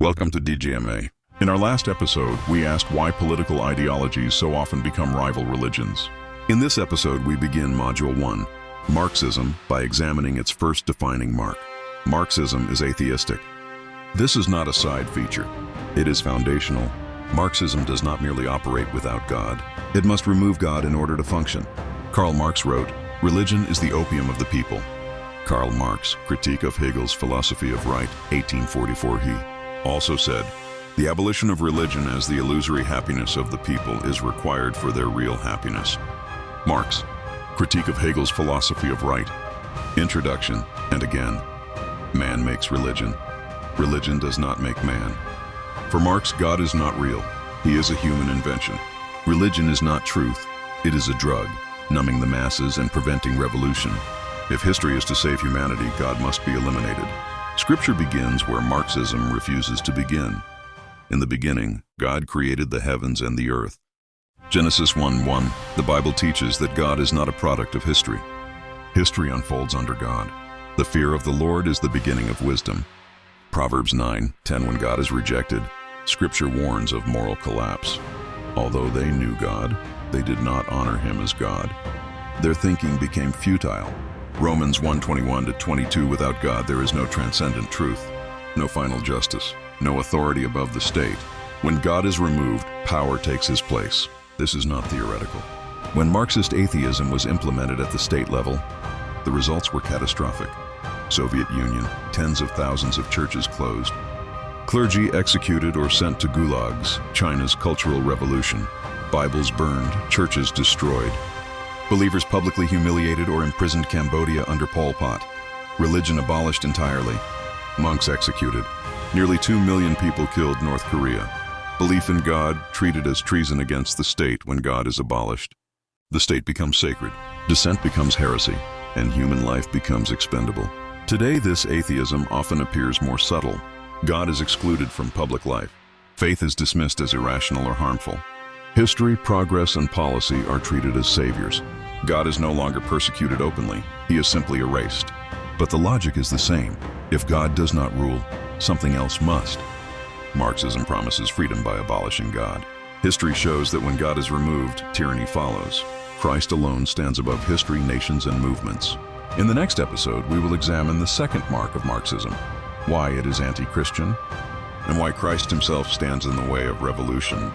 Welcome to DGMA. In our last episode, we asked why political ideologies so often become rival religions. In this episode, we begin Module 1, Marxism, by examining its first defining mark. Marxism is atheistic. This is not a side feature. It is foundational. Marxism does not merely operate without God. It must remove God in order to function. Karl Marx wrote, "Religion is the opium of the people." Karl Marx, Critique of Hegel's Philosophy of Right, 1844. He also said, "The abolition of religion as the illusory happiness of the people is required for their real happiness." Marx, Critique of Hegel's Philosophy of Right, Introduction, and again, "Man makes religion. Religion does not make man." For Marx, God is not real. He is a human invention. Religion is not truth. It is a drug, numbing the masses and preventing revolution. If history is to save humanity, God must be eliminated. Scripture begins where Marxism refuses to begin. In the beginning, God created the heavens and the earth. Genesis 1:1, the Bible teaches that God is not a product of history. History unfolds under God. The fear of the Lord is the beginning of wisdom. Proverbs 9:10, when God is rejected, Scripture warns of moral collapse. Although they knew God, they did not honor him as God. Their thinking became futile. Romans 1:21-22, without God there is no transcendent truth, no final justice, no authority above the state. When God is removed, power takes his place. This is not theoretical. When Marxist atheism was implemented at the state level, the results were catastrophic. Soviet Union, tens of thousands of churches closed. Clergy executed or sent to gulags. China's Cultural Revolution. Bibles burned, churches destroyed. Believers publicly humiliated or imprisoned. Cambodia under Pol Pot. Religion abolished entirely. Monks executed. Nearly 2 million people killed. North Korea. Belief in God treated as treason against the state. When God is abolished, the state becomes sacred. Dissent becomes heresy, and human life becomes expendable. Today, this atheism often appears more subtle. God is excluded from public life. Faith is dismissed as irrational or harmful. History, progress, and policy are treated as saviors. God is no longer persecuted openly. He is simply erased. But the logic is the same. If God does not rule, something else must. Marxism promises freedom by abolishing God. History shows that when God is removed, tyranny follows. Christ alone stands above history, nations, and movements. In the next episode, we will examine the second mark of Marxism, why it is anti-Christian, and why Christ himself stands in the way of revolution.